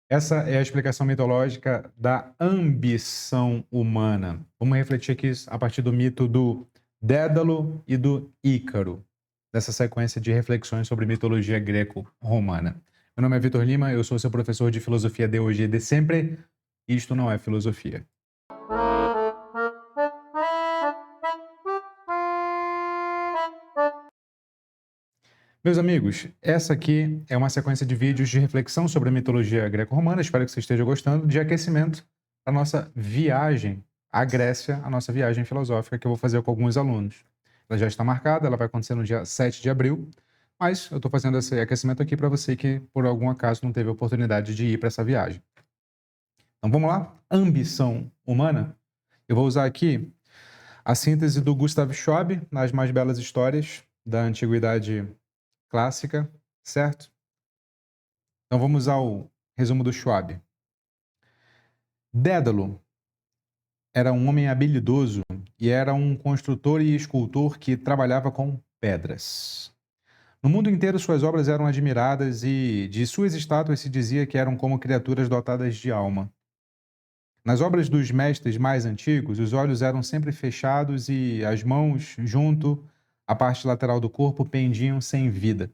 Essa é a explicação mitológica da ambição humana. Vamos refletir aqui a partir do mito do Dédalo e do Ícaro, dessa sequência de reflexões sobre mitologia greco-romana. Meu nome é Vitor Lima, eu sou seu professor de filosofia de hoje e de sempre. Isto não é filosofia. Meus amigos, essa aqui é uma sequência de vídeos de reflexão sobre a mitologia greco-romana. Espero que você esteja gostando, de aquecimento para a nossa viagem à Grécia, a nossa viagem filosófica que eu vou fazer com alguns alunos. Ela já está marcada, ela vai acontecer no dia 7 de abril, mas eu estou fazendo esse aquecimento aqui para você que, por algum acaso, não teve a oportunidade de ir para essa viagem. Então vamos lá? Ambição humana. Eu vou usar aqui a síntese do Gustav Schwab nas mais belas histórias da antiguidade clássica, certo? Então vamos ao resumo do Schwab. Dédalo era um homem habilidoso e era um construtor e escultor que trabalhava com pedras. No mundo inteiro suas obras eram admiradas e de suas estátuas se dizia que eram como criaturas dotadas de alma. Nas obras dos mestres mais antigos, os olhos eram sempre fechados e as mãos, junto à parte lateral do corpo, pendiam sem vida.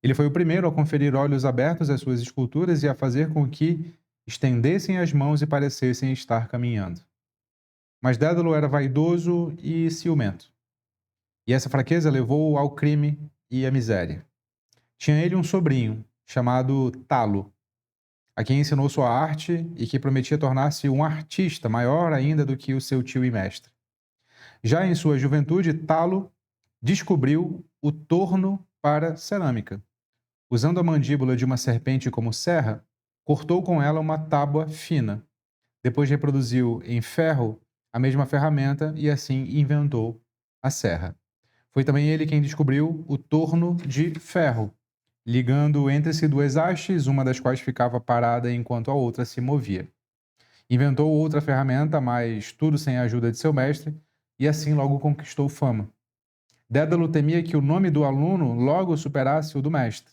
Ele foi o primeiro a conferir olhos abertos às suas esculturas e a fazer com que estendessem as mãos e parecessem estar caminhando. Mas Dédalo era vaidoso e ciumento, e essa fraqueza levou-o ao crime e à miséria. Tinha ele um sobrinho, chamado Talo, a quem ensinou sua arte e que prometia tornar-se um artista maior ainda do que o seu tio e mestre. Já em sua juventude, Talo descobriu o torno para cerâmica. Usando a mandíbula de uma serpente como serra, cortou com ela uma tábua fina. Depois reproduziu em ferro a mesma ferramenta e assim inventou a serra. Foi também ele quem descobriu o torno de ferro, ligando entre si duas hastes, uma das quais ficava parada enquanto a outra se movia. Inventou outra ferramenta, mas tudo sem a ajuda de seu mestre, e assim logo conquistou fama. Dédalo temia que o nome do aluno logo superasse o do mestre.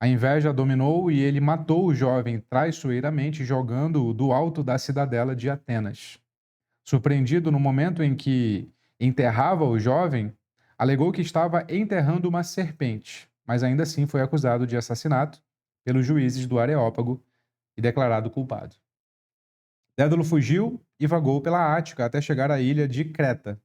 A inveja dominou e ele matou o jovem traiçoeiramente, jogando-o do alto da cidadela de Atenas. Surpreendido no momento em que enterrava o jovem, alegou que estava enterrando uma serpente, mas ainda assim foi acusado de assassinato pelos juízes do Areópago e declarado culpado. Dédalo fugiu e vagou pela Ática até chegar à ilha de Creta.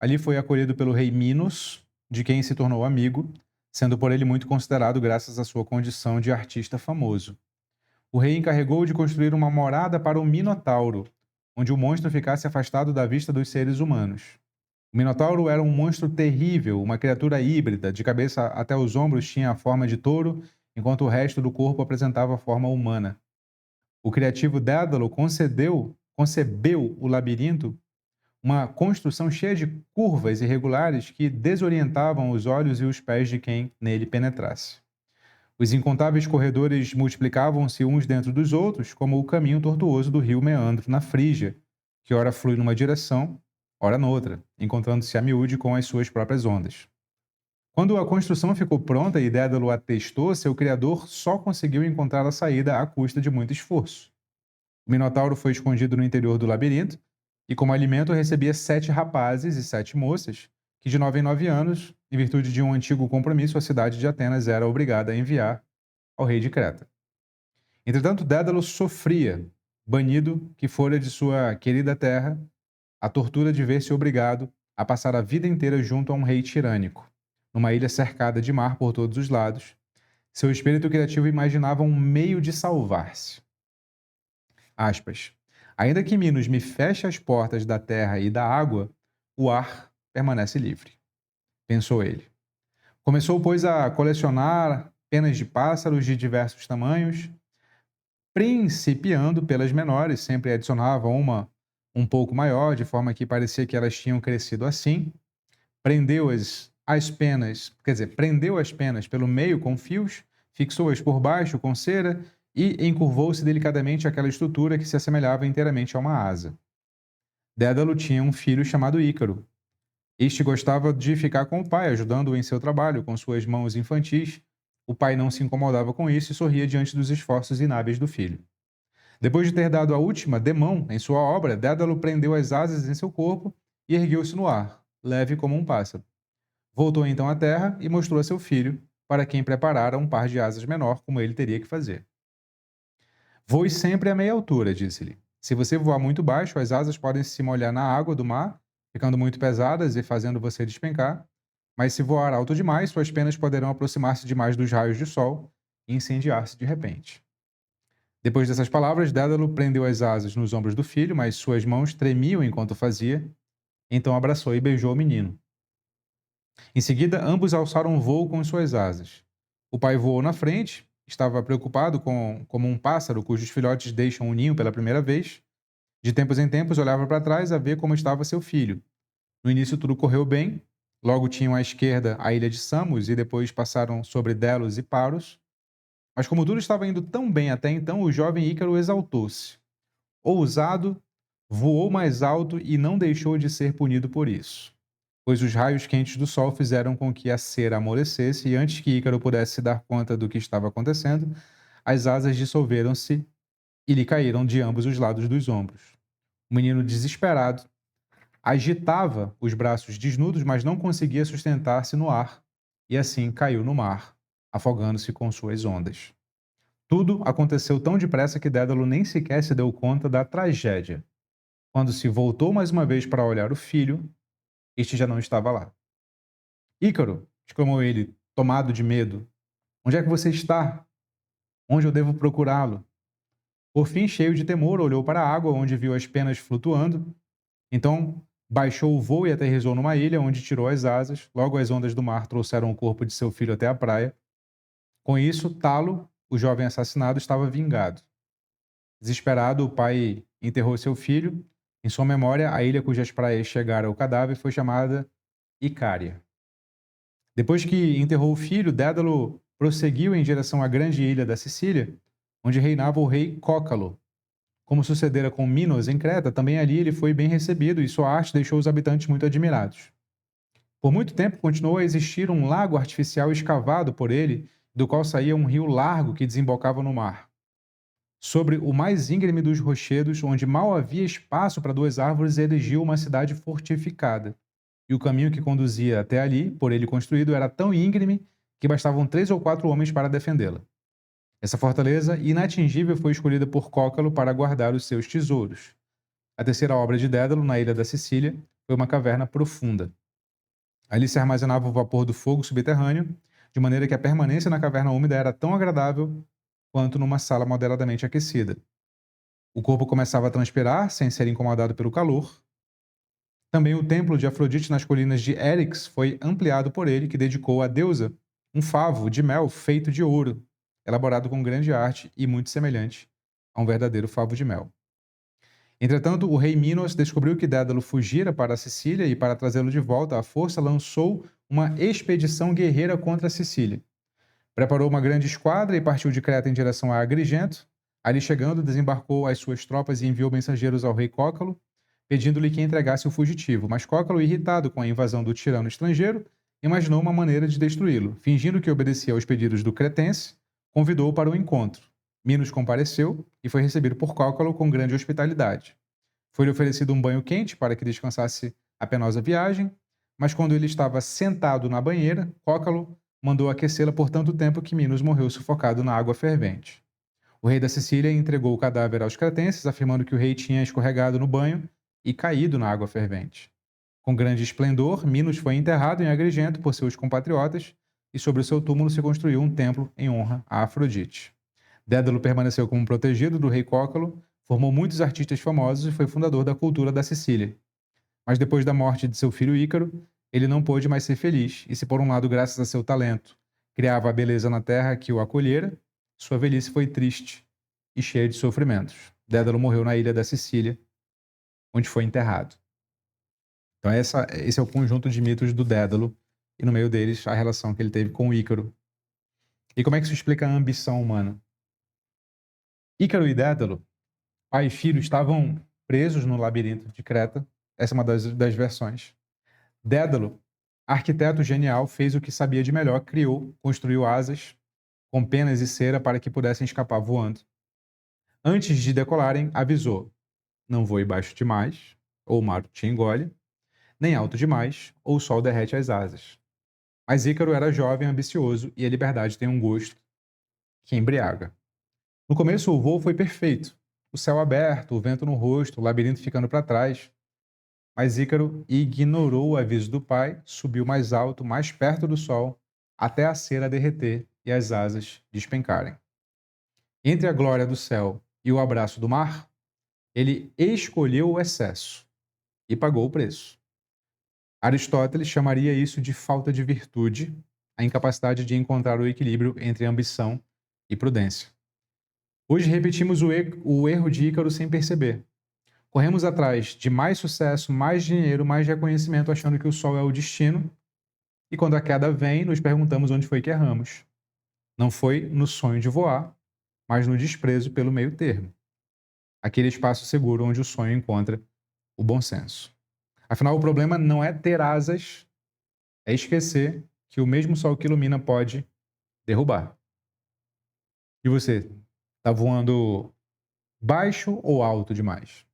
Ali foi acolhido pelo rei Minos, de quem se tornou amigo, sendo por ele muito considerado graças à sua condição de artista famoso. O rei encarregou de construir uma morada para o Minotauro, onde o monstro ficasse afastado da vista dos seres humanos. O Minotauro era um monstro terrível, uma criatura híbrida, de cabeça até os ombros tinha a forma de touro, enquanto o resto do corpo apresentava a forma humana. O criativo Dédalo concebeu o labirinto, uma construção cheia de curvas irregulares que desorientavam os olhos e os pés de quem nele penetrasse. Os incontáveis corredores multiplicavam-se uns dentro dos outros, como o caminho tortuoso do rio Meandro na Frígia, que ora flui numa direção, ora noutra, encontrando-se a miúde com as suas próprias ondas. Quando a construção ficou pronta e Dédalo a testou, seu criador só conseguiu encontrar a saída à custa de muito esforço. O Minotauro foi escondido no interior do labirinto e, como alimento, recebia 7 rapazes e 7 moças, que de 9 em 9 anos, em virtude de um antigo compromisso, a cidade de Atenas era obrigada a enviar ao rei de Creta. Entretanto, Dédalo sofria, banido que fora de sua querida terra, a tortura de ver-se obrigado a passar a vida inteira junto a um rei tirânico, numa ilha cercada de mar por todos os lados. Seu espírito criativo imaginava um meio de salvar-se. Aspas. Ainda que Minos me feche as portas da terra e da água, o ar permanece livre, pensou ele. Começou, pois, a colecionar penas de pássaros de diversos tamanhos, principiando pelas menores, sempre adicionava uma um pouco maior, de forma que parecia que elas tinham crescido assim. Prendeu as penas pelo meio com fios, fixou-as por baixo com cera e encurvou-se delicadamente aquela estrutura que se assemelhava inteiramente a uma asa. Dédalo tinha um filho chamado Ícaro. Este gostava de ficar com o pai, ajudando-o em seu trabalho com suas mãos infantis, o pai não se incomodava com isso e sorria diante dos esforços inábeis do filho. Depois de ter dado a última demão em sua obra, Dédalo prendeu as asas em seu corpo e ergueu-se no ar, leve como um pássaro. Voltou então à terra e mostrou a seu filho, para quem preparara um par de asas menor, como ele teria que fazer. Voe sempre a meia altura, disse-lhe. Se você voar muito baixo, as asas podem se molhar na água do mar, ficando muito pesadas e fazendo você despencar. Mas se voar alto demais, suas penas poderão aproximar-se demais dos raios de sol e incendiar-se de repente. Depois dessas palavras, Dédalo prendeu as asas nos ombros do filho, mas suas mãos tremiam enquanto fazia. Então abraçou e beijou o menino. Em seguida, ambos alçaram voo com suas asas. O pai voou na frente, estava preocupado como um pássaro cujos filhotes deixam o ninho pela primeira vez. De tempos em tempos, olhava para trás a ver como estava seu filho. No início, tudo correu bem. Logo tinham à esquerda a ilha de Samos e depois passaram sobre Delos e Paros. Mas como tudo estava indo tão bem até então, o jovem Ícaro exaltou-se. Ousado, voou mais alto e não deixou de ser punido por isso, pois os raios quentes do sol fizeram com que a cera amolecesse e antes que Ícaro pudesse se dar conta do que estava acontecendo, as asas dissolveram-se e lhe caíram de ambos os lados dos ombros. O menino, desesperado, agitava os braços desnudos, mas não conseguia sustentar-se no ar, e assim caiu no mar, afogando-se com suas ondas. Tudo aconteceu tão depressa que Dédalo nem sequer se deu conta da tragédia. Quando se voltou mais uma vez para olhar o filho, este já não estava lá. Ícaro, exclamou ele, tomado de medo, onde é que você está? Onde eu devo procurá-lo? Por fim, cheio de temor, olhou para a água, onde viu as penas flutuando. Então, baixou o voo e aterrissou numa ilha, onde tirou as asas. Logo, as ondas do mar trouxeram o corpo de seu filho até a praia. Com isso, Talo, o jovem assassinado, estava vingado. Desesperado, o pai enterrou seu filho. Em sua memória, a ilha cujas praias chegaram ao cadáver foi chamada Icária. Depois que enterrou o filho, Dédalo prosseguiu em direção à grande ilha da Sicília, onde reinava o rei Cócalo. Como sucedera com Minos em Creta, também ali ele foi bem recebido e sua arte deixou os habitantes muito admirados. Por muito tempo continuou a existir um lago artificial escavado por ele, do qual saía um rio largo que desembocava no mar. Sobre o mais íngreme dos rochedos, onde mal havia espaço para duas árvores, erigiu uma cidade fortificada. E o caminho que conduzia até ali, por ele construído, era tão íngreme que bastavam 3 ou 4 homens para defendê-la. Essa fortaleza inatingível foi escolhida por Cócalo para guardar os seus tesouros. A terceira obra de Dédalo, na ilha da Sicília, foi uma caverna profunda. Ali se armazenava o vapor do fogo subterrâneo, de maneira que a permanência na caverna úmida era tão agradável quanto numa sala moderadamente aquecida. O corpo começava a transpirar sem ser incomodado pelo calor. Também o templo de Afrodite nas colinas de Eryx foi ampliado por ele, que dedicou à deusa um favo de mel feito de ouro, elaborado com grande arte e muito semelhante a um verdadeiro favo de mel. Entretanto, o rei Minos descobriu que Dédalo fugira para a Sicília e, para trazê-lo de volta à força, lançou uma expedição guerreira contra a Sicília. Preparou uma grande esquadra e partiu de Creta em direção a Agrigento. Ali chegando, desembarcou as suas tropas e enviou mensageiros ao rei Cócalo, pedindo-lhe que entregasse o fugitivo. Mas Cócalo, irritado com a invasão do tirano estrangeiro, imaginou uma maneira de destruí-lo. Fingindo que obedecia aos pedidos do cretense, convidou-o para o encontro. Minos compareceu e foi recebido por Cócalo com grande hospitalidade. Foi-lhe oferecido um banho quente para que descansasse a penosa viagem, mas quando ele estava sentado na banheira, Cócalo mandou aquecê-la por tanto tempo que Minos morreu sufocado na água fervente. O rei da Sicília entregou o cadáver aos cretenses, afirmando que o rei tinha escorregado no banho e caído na água fervente. Com grande esplendor, Minos foi enterrado em Agrigento por seus compatriotas e sobre o seu túmulo se construiu um templo em honra a Afrodite. Dédalo permaneceu como protegido do rei Cócalo, formou muitos artistas famosos e foi fundador da cultura da Sicília. Mas depois da morte de seu filho Ícaro, ele não pôde mais ser feliz, e se por um lado, graças a seu talento, criava a beleza na terra que o acolhera, sua velhice foi triste e cheia de sofrimentos. Dédalo morreu na ilha da Sicília, onde foi enterrado. Então esse é o conjunto de mitos do Dédalo, e no meio deles a relação que ele teve com Ícaro. E como é que se explica a ambição humana? Ícaro e Dédalo, pai e filho, estavam presos no labirinto de Creta. Essa é uma das versões. Dédalo, arquiteto genial, fez o que sabia de melhor, criou, construiu asas com penas e cera para que pudessem escapar voando. Antes de decolarem, avisou: não voe baixo demais, ou o mar te engole, nem alto demais, ou o sol derrete as asas. Mas Ícaro era jovem e ambicioso, e a liberdade tem um gosto que embriaga. No começo, o voo foi perfeito. O céu aberto, o vento no rosto, o labirinto ficando para trás. Mas Ícaro ignorou o aviso do pai, subiu mais alto, mais perto do sol, até a cera derreter e as asas despencarem. Entre a glória do céu e o abraço do mar, ele escolheu o excesso e pagou o preço. Aristóteles chamaria isso de falta de virtude, a incapacidade de encontrar o equilíbrio entre ambição e prudência. Hoje repetimos o erro de Ícaro sem perceber. Corremos atrás de mais sucesso, mais dinheiro, mais reconhecimento, achando que o sol é o destino, e quando a queda vem, nos perguntamos onde foi que erramos. Não foi no sonho de voar, mas no desprezo pelo meio termo. Aquele espaço seguro onde o sonho encontra o bom senso. Afinal, o problema não é ter asas, é esquecer que o mesmo sol que ilumina pode derrubar. E você, tá voando baixo ou alto demais?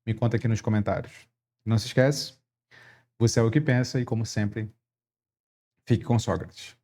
Me conta aqui nos comentários. Não se esquece, você é o que pensa e, como sempre, fique com Sócrates.